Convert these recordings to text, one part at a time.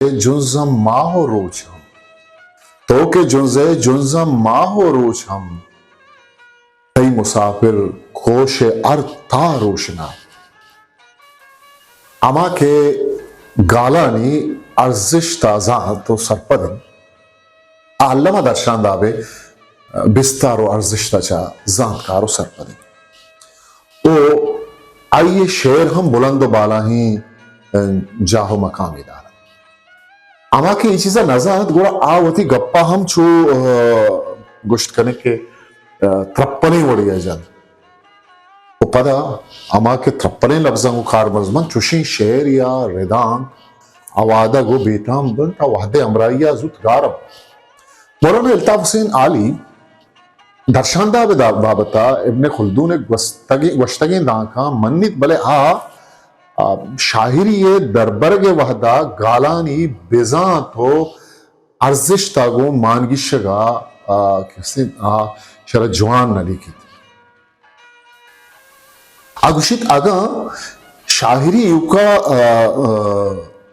जुंजम माहो रोज हम तो के जुंजे जुंजम माहो रोज हम कई मुसाफिर खोश अर्था रोशना अमा के गालानी अर्जिश ताजा तो सरपदन अल्लमा दर्शान दावे बिस्तारो अर्जिश तचा जानकारो सरपदन ओ आइए शेर हम बुलंदो बाला ही जाहो मकामी दार अमा की चीज़ा नजारत गोड़ा आवती गप्पा हम छू गुश्त करने के त्रप्पने वड़िया जन वो पता अमा के त्रप्पने लफ्ज़ों को कार मज़मन चुशी शेर या रिदान आवादा गो बेताम बन ता वादे अमराइया जुत गारब मौलाना अल्ताफ हुसैन आली दर्शांदा बाबता इब्ने खुल्दून वस्तगी दाका मन्नित भले शाहिरी ये दरबरगे वहदा गालानी बेजात हो अर्जिश तागो मानगिशगा किसी शरा जवान नली की अगुशित आगा शाहिरी युका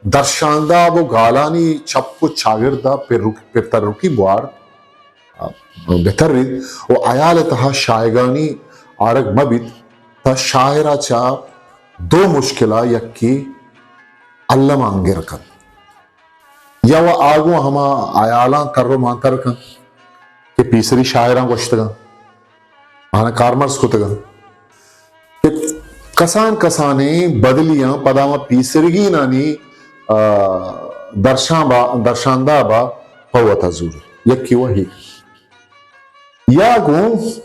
दर्शांदा वो गालानी चप्पु चागिरदा फिर तरुकी बुआर बेहतर वो आयाल तहा शायगानी आरग मबित ता शायरा चा दो मुश्किला यक्की अल्लाह मांगे रखन या वह आगो हमा आयाला कर्रो मांतर रखन कि पीसरी शायरा गोश्तगा आना कारमर्स कुतगा कि कसान कसाने बदलियां पदामा पीसरगी नानी दर्शांदा बा पवता जूर यक्की वही या गो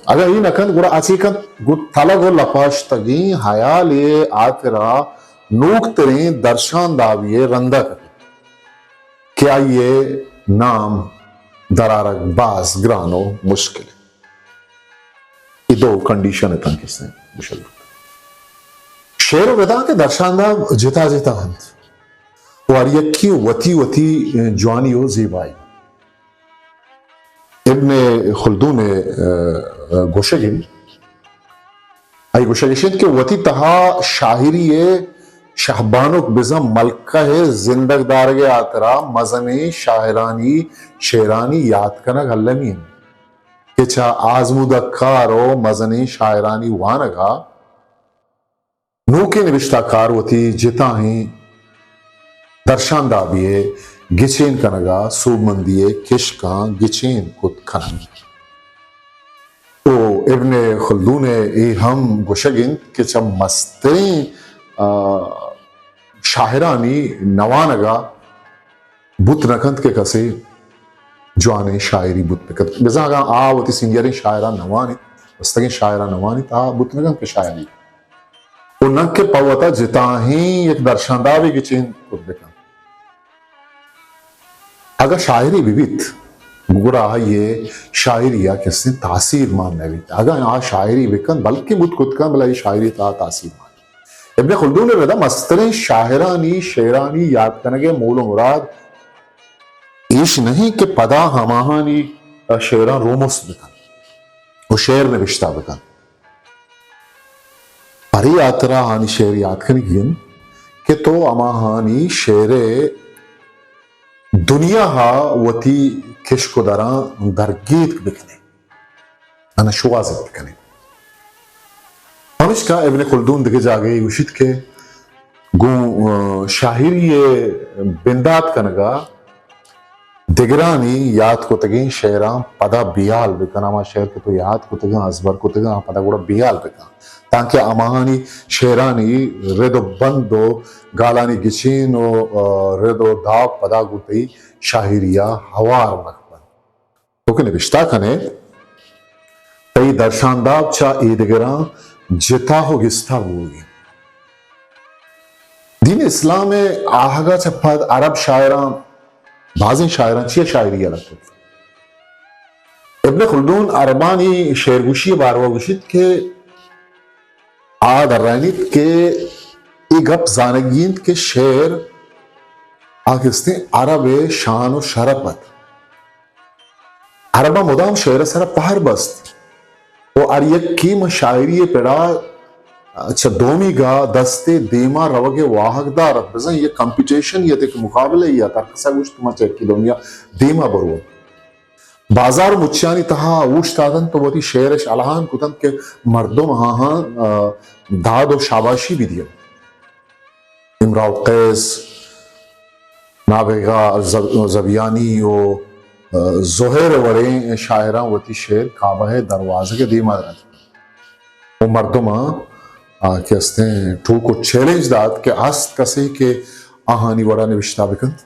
अगर ये नकन गुड़ा आचिकन गुड़ थाला गो लपाश तगी हायाले आकरा नूक तरे दर्शान दाविये रंदा करे क्या ये नाम दरारक बाज ग्रानो मुश्किल ये दो कंडीशन है तन किसने मुश्किल शेर वेदा के दर्शान दाव जिता जिता हंत वारियक्की वती वती जवानी हो ज़ीबाई इब्ने खुल्दून गोशगिन आई गोशगिन के वती तहा शाहिरी शहबानुक बिज़म मलका है जिंदगदार के आतरा मजने शायरानी शेरानी याद करना गल्लमीन के चा आजमुदक्कारो मजने शायरानी वानगा नूके निविष्टाकार वती जिता ही दर्शान दाबिये गिचेन कनगा सूबमंदिये किशका गिचेन कुत खनन तो इब्ने खुल्दून ए हम गुशगिन के चम मस्ते शाहिरानी नवानगा बुत नखंत के कसे जवाने शायरी बुत पे कत बिजागा आवती सिंगरी शायरा नवानी वस्तगे शायरा नवानी ता बुत नखंत के शायरी वो नक के पवता जिता ही एक दर्शांदावी गिचेन कुत बेका अगर शायरी विविध गुरा ये शायरिया किसने तासीर मान नहीं अगर यहाँ शायरी विकन बल्कि मुझ खुद का भला ये शायरी तासीर मान इब्ने खुल्दून ने रदा मस्तरे शायरानी शेरानी याद करने के मूल मुराद इश नहीं कि पदा हमाहानी शेरा रोमस बिकन वो शेर ने विश्ता बिकन परी आतरा हानी शेर याद करने की कि तो अमाहानी शेरे दुनिया हा वती किशको दरा दरगीत बिकने अना शुवाज़ बिकने अनुष्का इब्ने खुल्दून दिखे जागे उशित के गु शाहिरी बिंदात कनगा दिगरानी याद को तगे शेरा पदा बियाल बिकना मा शेर के तो याद को तगे अजबर को तगे पदा गुड़ा बियाल बिका ताकि अमानी शेरानी रेदो बंदो गालानी गिचीनो रेदो दाव पदा गुतई शाहिरिया हवार मकबन तो के निविष्टा कने तई दर्शांदाब चा ईदगरा जिता हो गिस्ता होगी दीन इस्लाम में आहगा चप्पद अरब शायरा बाज़ी शायरा ची शायरी अलग इब्ने खुल्दून अरबानी शेरगुशी बारवागुशित के आदरानित के इगप जानगीन के शेर आकिस्ते अरब शान और शरपत अरबा मुदाम शेर सर पहर बस्त वो अरियक की शायरी पेड़ा अच्छा दोमी गा दस्ते देमा रवगे वाहकदार बजन ये कंपटीशन ये ते मुकाबले या तकसा गुश तुमा चेक की दुनिया देमा बरो बाजार मुच्चानी तहा उश तादन तो वती शेरश अलहान कुतन के मर्दों हाँ दाद और शाबाशी भी दिया इमराव कैस नाबेगा जबियानी ओ जोहर वड़े शायरा वती शेर काबा है दरवाजे के दीमा वो मर्दों के हस्ते ठूको चैलेंज दात के हस्त कसे के आहानी वड़ा ने विश्ता बिकंत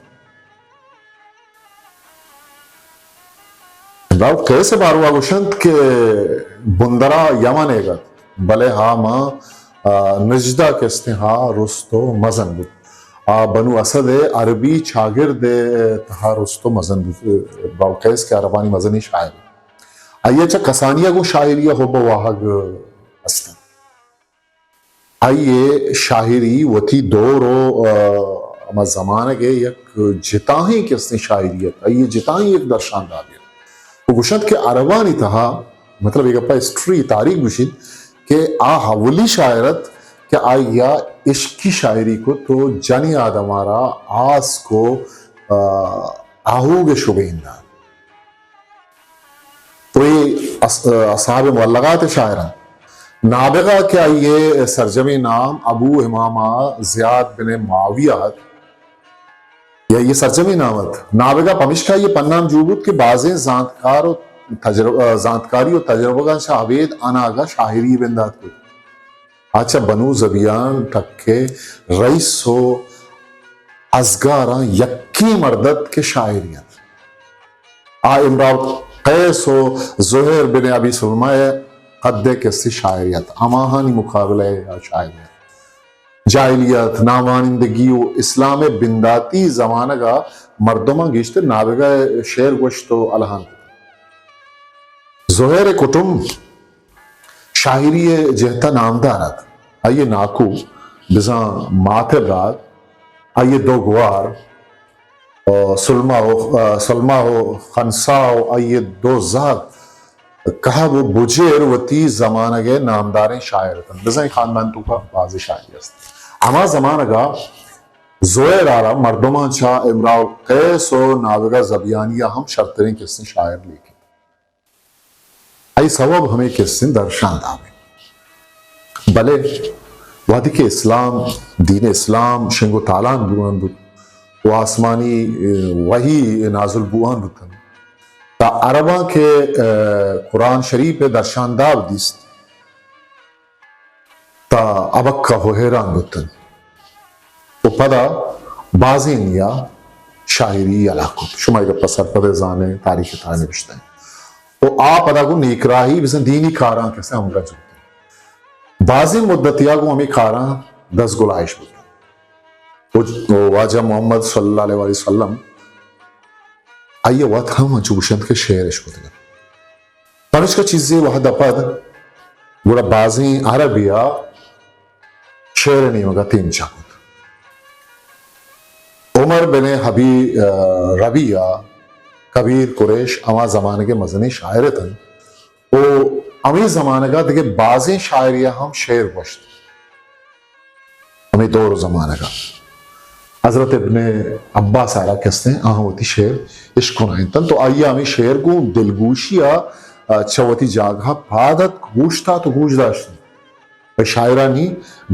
राव कैसे बारुआ गुशंत के बुंदरा यमानेगत भले हा मां नजदा के हस्ते हा रुस्तो मजन बुत बनु असद अरबी शागिर्द तहा रुस्तो मजन बुत राव कैस के अरबानी मजनी शायर आइए चा कसानिया को शायरिया हो बवाहग अस्ता आइए शायरी वती दौरो अमा जमाने के यक जिताही के हस्ते शायरियत आइए जिताही एक दर्शान दाबियत गुशत के अरबानी तहा मतलब एक अपा हिस्ट्री तारीख गुशिद के आ हवली शायरत के आइया इश्क की शायरी को तो जानी आदमारा आस को आहूगे शुबेंदा तो ये असहाब मुअल्लगात शायरा नाबिगा क्या ये सरजमी नाम अबू इमामा ज़ियाद बिन मुआविया या ये सरजमी नामत नाबिगा पमिश्का ये पन्नाम जूबुत के बाज़े ज़ांतकार और ज़ांतकारी और तजर्बा शावेद अनागा शाहिरी बिंदात को अच्छा बनु जबियान टक्के रईसो अजगारा यक्की मर्दत के शायरियत आ इमराव कैसो जोहर बिन अबी सुलमाए कद्दे के शायरियत अमाहानी मुकाबले या शायरियत जाहिलियत नामानिंदगी इस्लाम बिंदाती जमाना का मर्दमा गिश्ते नाबिगा शेर गोश्तो अलहान जोहर कुटुम शायरी जहता नामदारत आइए नाकू बिजा माथे रात आइए दो गुआर सलमा हो खनसा हो आइए दो जात कहा वो बुजेर वती जमाना के नामदार शायर बिजा खानदान तो का बाजी शायरी अमा जमाना का जोहर आरा मर्दमा शाह इमराव कैस और नाबिगा जबियानिया हम शर्तरें किसने शायर लेके आई सबब हमें किसने दर्शान दावे भले वादी के इस्लाम दीन इस्लाम शिंगो तालान बुआन बुत वो आसमानी वही नाजुल बुआन बुतन ता अरबा के कुरान शरीफ दर्शान दाव दिस्त ता अबक्का हो हैरान बुतन तो पदा बाजिनिया शायरी अलाको शुमाई का पसर पदे जाने तारीख ताने बिश्ते तो आप अदा को नेकराही बिसन दीनी कारां कैसे हम रज बाजी मुद्दतिया को हमें कारां 10 गुलाइश बुतन वाजा मोहम्मद सल्लल्लाहु अलैहि वसल्लम आइए वत हम जूशंत के शेर इश्क तनिष का चीजें वह दपद बुरा बाजी अरबिया शेर नहीं होगा 3 चाकुत उमर बिन हबी रबिया कबीर कुरैश अमा जमाने के मजनी शायर तन वो अमी जमाने का देखिए बाजी शायरिया हम शेर वश्त हमें दौर जमाने का हजरत इब्ने अब्बास आरा कहते हैं होती शेर इश्क तन तो आइए हमें शेर को दिलगोशिया चवती जागा पादत गूशता तो गूशदाश्त शायरानी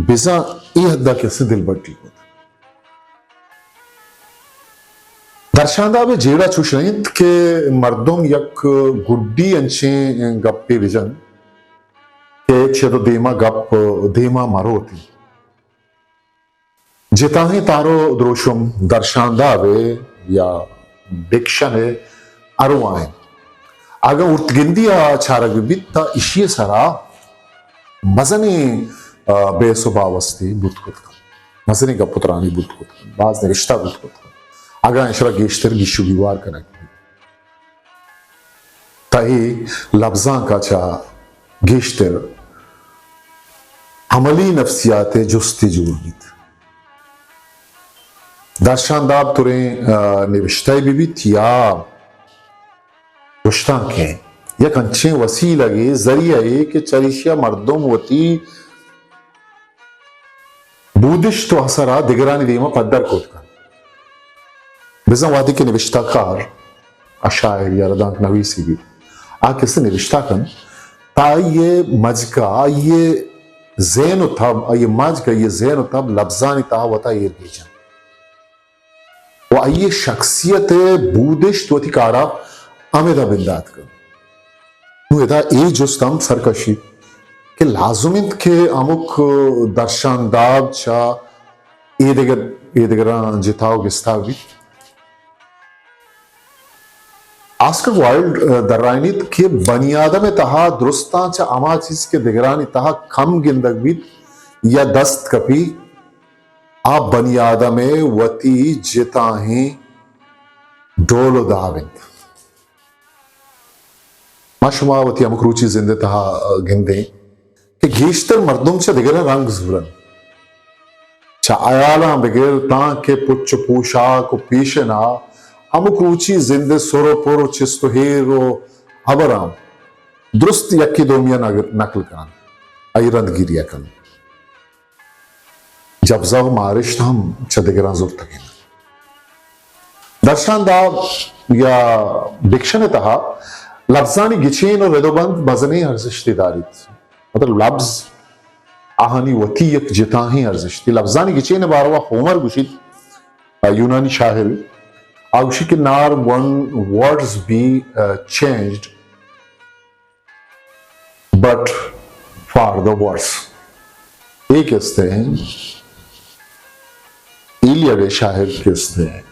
बिजा हद्दा कैसे दिल बट्टी को दर्शांदा में जेड़ा चुशनित के मर्दों यक गुड्डी अंचे गप्पे विजन के तो देमा गप देमा मरोती जिता ही तारो द्रोशुम दर्शांदा वे या डिक्शन है अरुआइन आगे उर्तगिंदिया चारग बित्ता इशिये सरा मजनी बेसुबावस्ती बुतकुत मजनी गपुत्रानी बुतकुत बाज ने रिश्ता बुतकुत आगा इशरा गेश्तर गिशु गिवार करें ताही लफ्जा का चा गेश्तर अमली नफ्सियात जुस्तिजूरगीत दर्शानदाब तुरे निविश्ता बीबी थिया रुश्ता के यक अंचे वसी लगे जरिया के चरिशिया मर्दों वती बूदिश तो हसरा दिगरानी दीमा पद्दर कोत का बिजन वादी के निविष्टाकार अशायर या रदांक नवीसी भी आ किसी निविष्टा कन ता ये मजका ये ज़ेन उतब ये मजका ये ज़ेन उतब लफ्जानी ता वता ये बीजन वो ये शख्सियत बूदिश तो थिकारा अमेदा बिंदात कर नुएदा ए जुस्तम सरकशी के लाजुमिंत के अमुक दर्शानदाब चा ये देगर जिताओ गिस्तावी आस्कर वर्ल्ड दर्राइनित के बनियादम तहा दुरुस्तां चा अमा चीज के दिगरानी तहा कम गिंदग भी या दस्त कपी आ बनियादम वती जिताही डोलो दाविंद माशुमावती अमुक रुचि जिंदे तहा गिंदे कि घेशतर मर्दों चा दिगरा रंग जुरन चा आयाला बगैर तां के पुच्छ पोशाक पेशना अमुक रुचि जिंदे सोरो पोरो चिस्तो हेरो हबराम दुरुस्त यक्की दोमिया नकल करान आई रंदगिरिया कन जब जब मारिश हम चदिगरा जुर तक दर्शानदाब या डिक्शन तहा लफ्जानी गिचेन और रेदोबंद मजनी अर्जिश्ती दारित मतलब लफ्ज आहानी वतीयक जिताही अर्जिश्ती लफ्जानी गिचेन बारवा होमर गुशित यूनानी शाहिर आउशी के नार one words be changed but for the words एक कहते हैं इलिया शाहिर कहते हैं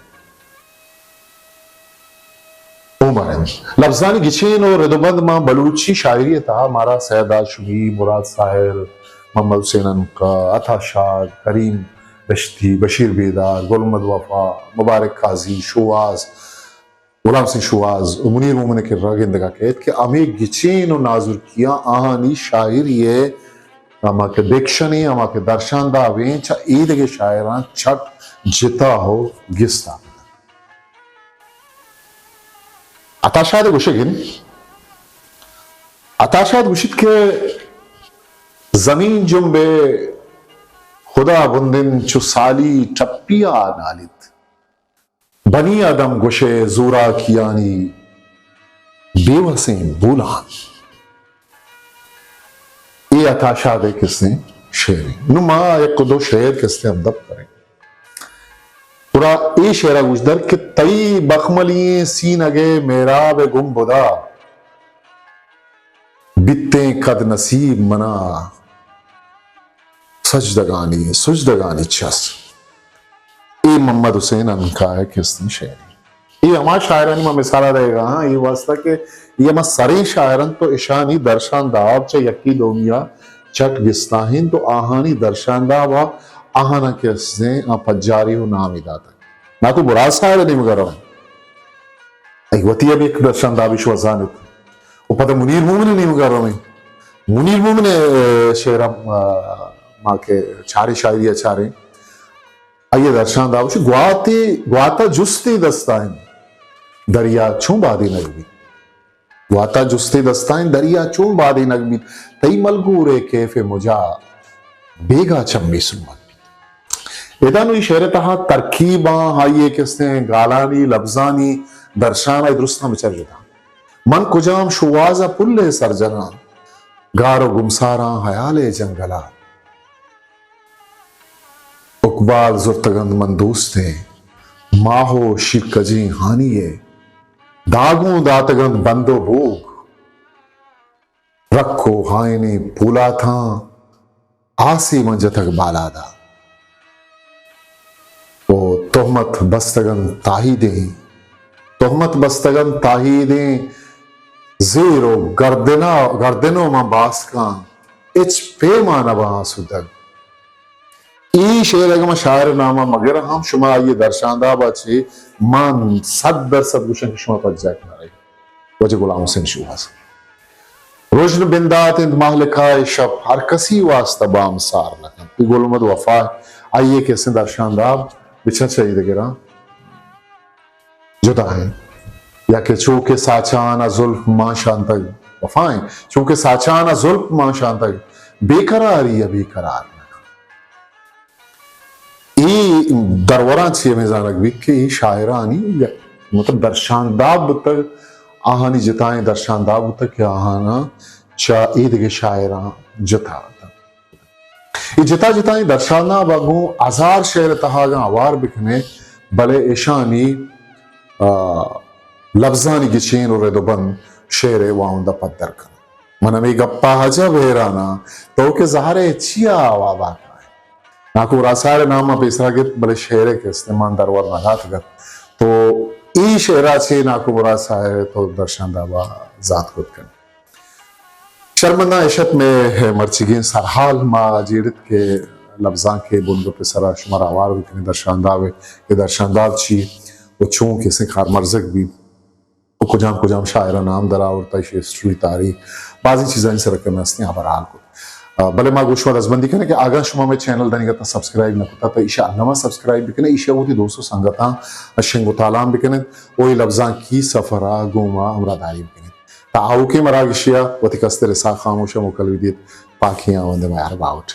लफ्जानी गिचेन और रिदोबंद मां बलूची शायरी था हमारा सैयद आशमी मुराद साहिर मोहम्मद हुसैन अनका अथा शाह करीम रश्ती बशीर बेदार गुलमद वफा मुबारक काजी शुवाज गुलाम सिंह शुवाज मुनीर मोमिन के रगिंदगा कहत कि अमे गिचेन और नाजुर किया आहानी शायरी है अमा के देखशनी अमा के दर्शानदा वेंचा ईद के शायरान छट जिता हो गिस्ता अताशाद गुशिगिन अताशाद गुशित के जमीन जुम्बे खुदा बुंदिन चुसाली टप्पिया नालित बनी आदम गुशे जोरा कियानी बेवसें बुलान ये अताशाद किसने शेर नुमा एक दो शेर किसने हम दब करें पूरा ए शेरा गुजदर के तई बखमली सीन अगे मेरा बे गुम बुदा बित्ते कद नसीब मना सजदगानी चस ए मोहम्मद हुसैन अनका है किसने शेर ये हमारा शायरानी में मिसाला रहेगा हाँ ये वास्ता के ये हमारा सरे शायरन तो ईशानी दर्शानदाब चा यक्की दोमिया चट गिस्ताहिन तो आहानी दर्शानदाब आहाना कैसे पज्जारी हो नाम इदाता ना तो बुरा शायर नहीं मगर एक वतिया भी एक दर्शानदाबिश वजानत वो पता मुनीर मोमिन नहीं मगर मुनीर मोमिन शेरा माँ के छारे शायरी अचारे आइए दर्शानदाबिश ग्वाता जुस्ती दस्ताइन दरिया छू बादी नगमी ग्वाता जुस्ती दस्ताइन दरिया छू बादी नगमी तई मलगूरे केफे मुजा बेगा चम्मी सुमत इदानु शेर तहा तरकीबा हाइये किसने गालानी लफ्जानी दर्शाना दुरुस्ता में चल रहा मन कुजाम शुवाजा पुल्ले सरजना गारो गुमसारा हयाले जंगला उकबाल जुर्तगंद मंदूस थे माहो शिकजी हानिये दागू दातगंद बंदो भूख रखो हायने पूला था आसी मंजतक बालादा तो तोहमत बस्तगन ताहीदे ज़ेरो गर्दनो मा बास का इच पे माना वहां सुदग ई शेर अगम शायर नामा मगर हम शुमा ये दर्शांदा बचे मान 100% गुशन शुमा पर जाक ना वजह गुलाम हुसैन शुवास रोशन बिंदात इंद महलिका शब हर कसी वास्ता बाम सार लखन गुलमद वफा आइए कैसे दर्शांदा बिछा चाहिए देखेगा जुदा है या कि चूके साचाना जुल्फ मां शांतक वफाएं चूके साचाना जुल्फ मां शांतक बेकरारी या बेकरार दरवरा छे में जानक भी कि शायरानी मतलब दर्शानदाब तक आहानी जिताए दर्शानदाब तक क्या आहाना चा ईद के शायरा जता ये जिता जिताई दर्शाना बागू आजार शेर तहागा आवार बिखने भले ईशानी लफ्जानी गिचेन और रेदोबन शेरे वाउंदा पत्थर का मन में गप्पा हजा बेराना तो के जहरे चिया वाबा का है नाकु रासारे नाम पेसरा के बड़े शेरे के इस्तेमाल दरवर नगात कर तो ई शेरा छे नाकु रासारे तो दर्शन दावा जात खुद कर शर्मंदा इशत में मर्चिगिन सरहाल मा जीरत के लफ्जां के बुंदो पे सरा शुमार आवार भी दर्शानदावे के दर्शानदाव छी वो चूं के से खार मर्जक भी कुजाम शायरा नाम दरा और तैश हिस्ट्री तारीख बाजी चीज़ें से रखे मैं असली आबर आल को भले माँ गुशवा रजबंदी करने के आगा शुमा में चैनल दनी करता सब्सक्राइब न करता तो ईशा नवा सब्सक्राइब भी करने ईशा होती दोस्तों संगता अशंगो तालाम भी करने वही लफ्जां की सफरा गुमा अमरादारी भी करने ताऊ के मरागिशिया वती कस्ते रिसा खामोशा मुकलविदित पाखियां वंदे मायर बाउट